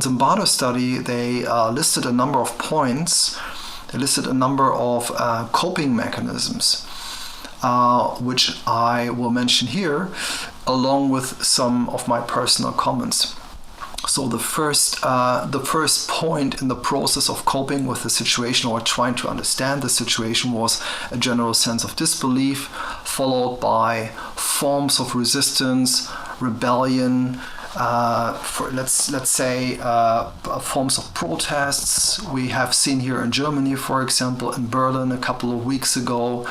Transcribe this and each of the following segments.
ZIMBARDO study, they listed a number of points. They listed a number of coping mechanisms, which I will mention here, along with some of my personal comments. So the first point in the process of coping with the situation or trying to understand the situation was a general sense of disbelief, followed by forms of resistance, rebellion, let's say forms of protests. We have seen here in Germany, for example, in Berlin a couple of weeks ago.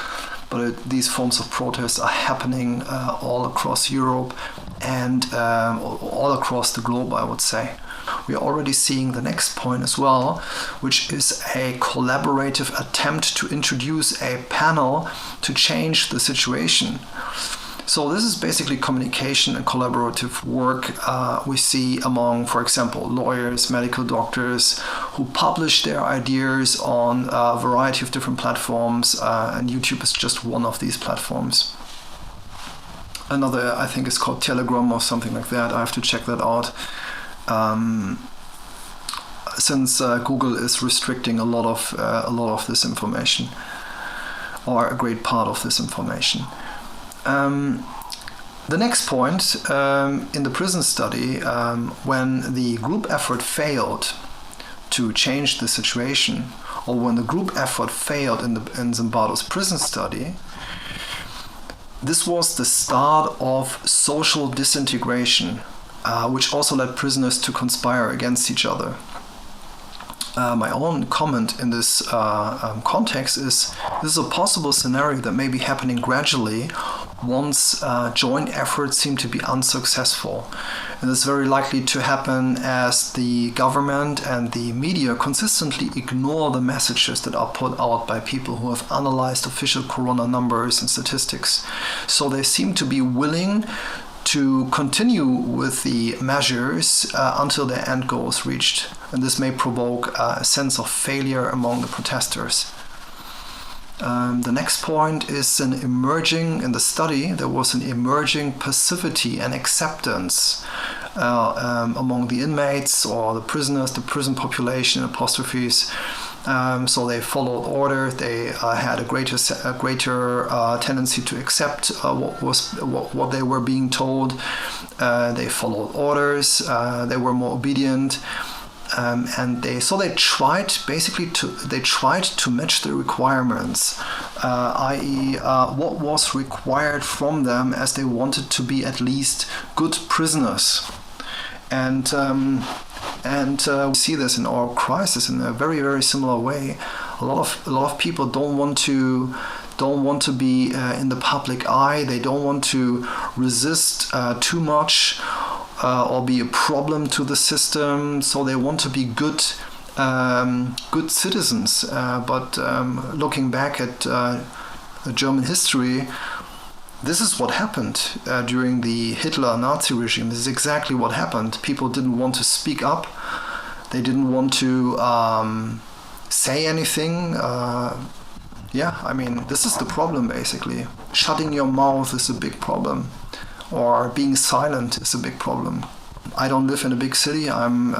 But these forms of protests are happening all across Europe and all across the globe, I would say. We are already seeing the next point as well, which is a collaborative attempt to introduce a panel to change the situation. So this is basically communication and collaborative work we see among, for example, lawyers, medical doctors who publish their ideas on a variety of different platforms, and YouTube is just one of these platforms. Another, I think, is called Telegram or something like that. I have to check that out. Since Google is restricting a lot of this information, or a great part of this information. The next point, in the prison study, when the group effort failed to change the situation, or when the group effort failed in ZIMBARDO's prison study, this was the start of social disintegration, which also led prisoners to conspire against each other. My own comment in this context is this is a possible scenario that may be happening gradually once joint efforts seem to be unsuccessful. And this is very likely to happen as the government and the media consistently ignore the messages that are put out by people who have analyzed official corona numbers and statistics. So they seem to be willing to continue with the measures until their end goal is reached. And this may provoke a sense of failure among the protesters. The next point is in the study, there was an emerging passivity and acceptance among the inmates or the prisoners, the prison population, apostrophes. So they followed order. They had a greater tendency to accept what they were being told. They followed orders. They were more obedient. And they tried to match the requirements, i.e. what was required from them, as they wanted to be at least good prisoners. And we see this in our crisis in a very, very similar way. A lot of people don't want to be in the public eye. They don't want to resist too much. Or be a problem to the system, so they want to be good citizens. But looking back at the German history, this is what happened during the Hitler-Nazi regime. This is exactly what happened. People didn't want to speak up. They didn't want to say anything. This is the problem, basically. Shutting your mouth is a big problem. Or being silent is a big problem. I don't live in a big city. I'm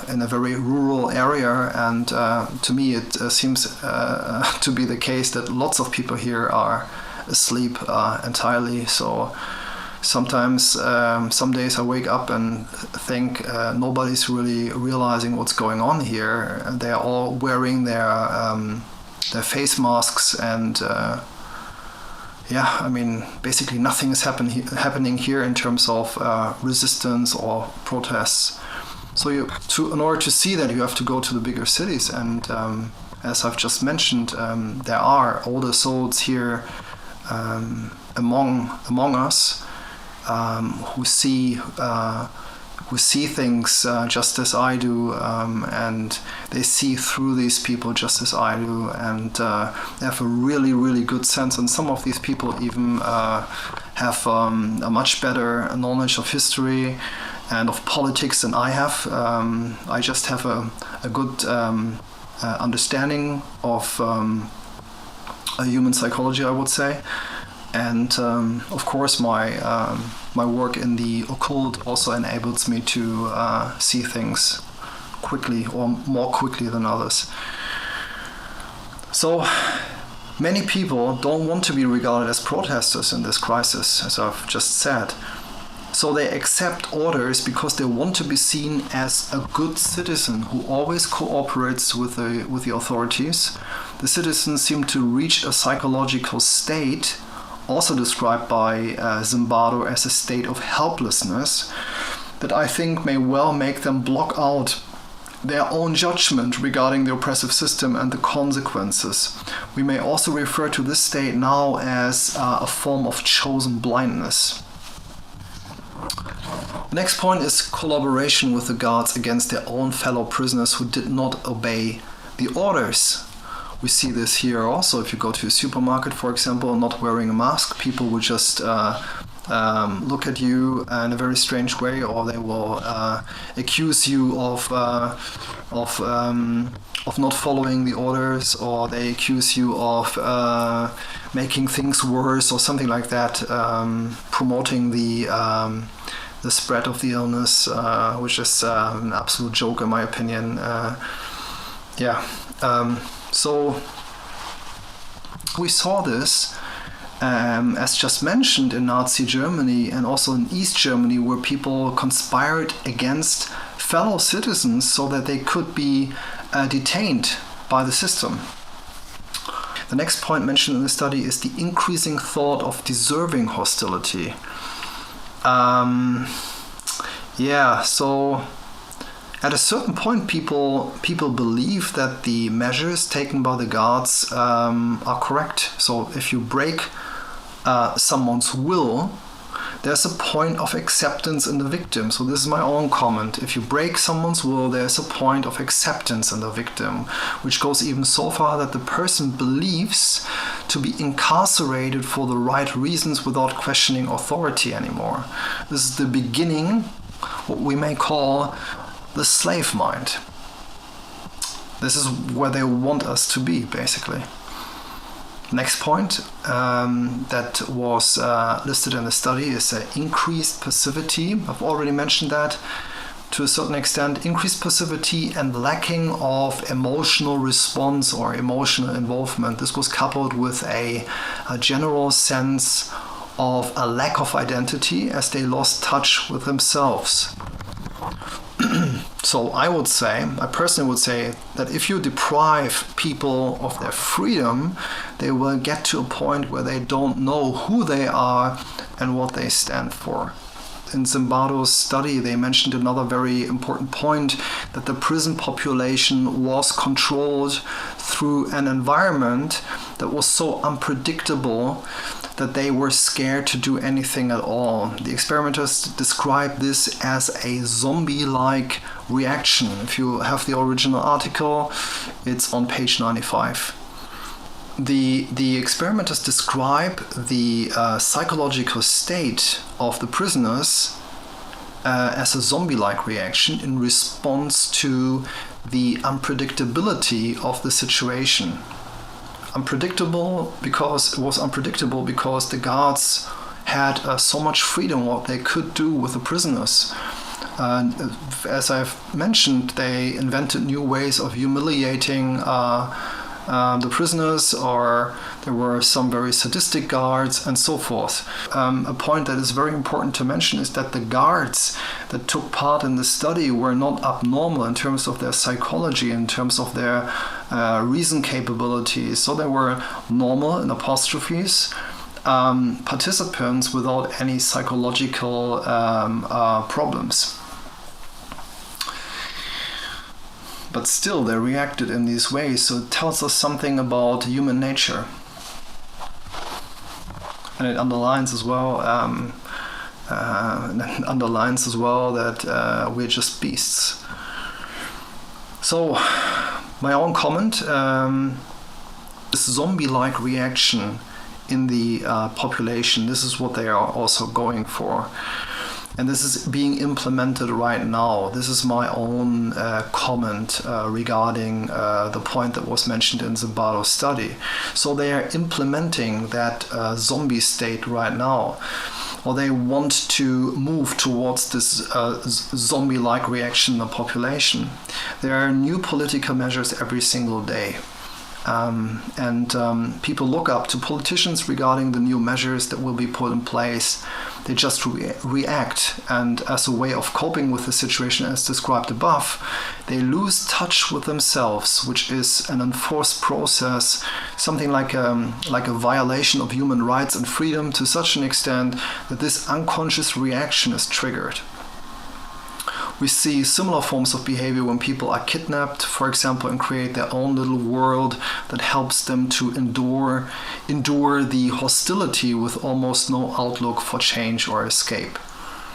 in a very rural area, and to me it seems to be the case that lots of people here are asleep entirely. So sometimes, some days I wake up and think nobody's really realizing what's going on here. They're all wearing their face masks and basically nothing is happening here in terms of resistance or protests. So in order to see that, you have to go to the bigger cities. And as I've just mentioned, there are older souls here among us who see things just as I do, and they see through these people just as I do, and they have a really, really good sense. And some of these people even have a much better knowledge of history and of politics than I have. I just have a good understanding of human psychology, I would say. And of course, my work in the occult also enables me to see things quickly or more quickly than others. So many people don't want to be regarded as protesters in this crisis, as I've just said. So they accept orders because they want to be seen as a good citizen who always cooperates with the authorities. The citizens seem to reach a psychological state, also described by Zimbardo as a state of helplessness, that I think may well make them block out their own judgment regarding the oppressive system and the consequences. We may also refer to this state now as a form of chosen blindness. The next point is collaboration with the guards against their own fellow prisoners who did not obey the orders. We see this here also. If you go to a supermarket, for example, not wearing a mask, people will just look at you in a very strange way, or they will accuse you of not following the orders, or they accuse you of making things worse, or something like that, promoting the spread of the illness, which is an absolute joke in my opinion. So we saw this, as just mentioned, in Nazi Germany and also in East Germany, where people conspired against fellow citizens so that they could be detained by the system. The next point mentioned in the study is the increasing thought of deserving hostility. So at a certain point, people believe that the measures taken by the guards are correct. So if you break someone's will, there's a point of acceptance in the victim. So this is my own comment. If you break someone's will, there's a point of acceptance in the victim, which goes even so far that the person believes to be incarcerated for the right reasons without questioning authority anymore. This is the beginning, what we may call the slave mind. This is where they want us to be, basically. Next point that was listed in the study is increased passivity. I've already mentioned that to a certain extent. Increased passivity and lacking of emotional response or emotional involvement. This was coupled with a general sense of a lack of identity as they lost touch with themselves. So I personally would say that if you deprive people of their freedom, they will get to a point where they don't know who they are and what they stand for. In Zimbardo's study, they mentioned another very important point, that the prison population was controlled through an environment that was so unpredictable that they were scared to do anything at all. The experimenters describe this as a zombie-like reaction. If you have the original article, it's on page 95. The experimenters describe the psychological state of the prisoners as a zombie-like reaction in response to the unpredictability of the situation. Unpredictable because the guards had so much freedom what they could do with the prisoners. And as I've mentioned, they invented new ways of humiliating the prisoners, or there were some very sadistic guards and so forth. A point that is very important to mention is that the guards that took part in the study were not abnormal in terms of their psychology, in terms of their reason capabilities. So they were normal, in apostrophes, participants without any psychological problems. But still they reacted in these ways, so it tells us something about human nature. And it underlines as well that we're just beasts. So my own comment, this zombie-like reaction in the population, this is what they are also going for. And this is being implemented right now. This is my own comment regarding the point that was mentioned in Zimbardo's study. So they are implementing that zombie state right now. or they want to move towards this zombie-like reaction in the population. There are new political measures every single day. People look up to politicians regarding the new measures that will be put in place. They just react, and as a way of coping with the situation as described above, they lose touch with themselves, which is an enforced process, something like a violation of human rights and freedom to such an extent that this unconscious reaction is triggered. We see similar forms of behavior when people are kidnapped, for example, and create their own little world that helps them to endure the hostility with almost no outlook for change or escape.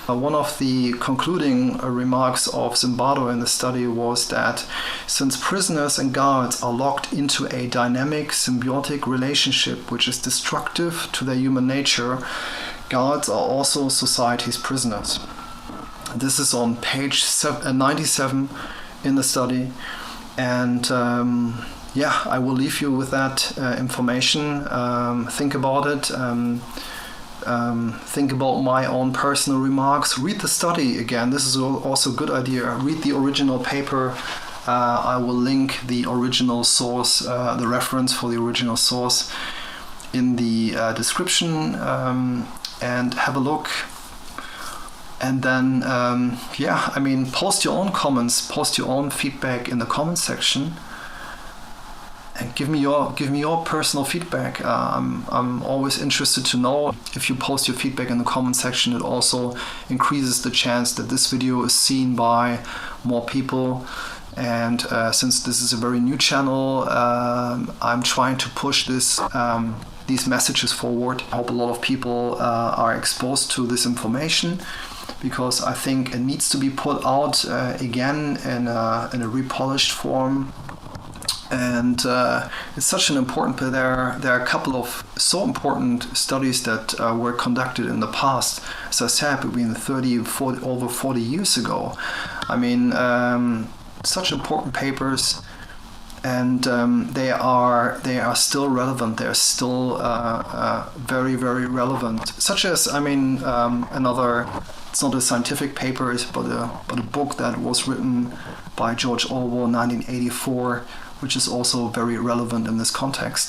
One of the concluding remarks of ZIMBARDO in the study was that since prisoners and guards are locked into a dynamic symbiotic relationship which is destructive to their human nature, guards are also society's prisoners. This is on page 97 in the study, and I will leave you with that information. Think about it. Think about my own personal remarks. Read the study again. This is also a good idea. Read the original paper. I will link the original source, the reference for the original source in the description, and have a look. And then, post your own comments, post your own feedback in the comment section, and give me your personal feedback. I'm always interested to know. If you post your feedback in the comment section, it also increases the chance that this video is seen by more people. And since this is a very new channel, I'm trying to push these messages forward. I hope a lot of people are exposed to this information, because I think it needs to be put out again in a repolished form. And it's such an important, but there are a couple of so important studies that were conducted in the past, as I said, between 30 and 40, over 40 years ago. Such important papers, and they are still relevant. They're still very, very relevant. Such as, another, it's not a scientific paper, but a book that was written by George Orwell in 1984, which is also very relevant in this context.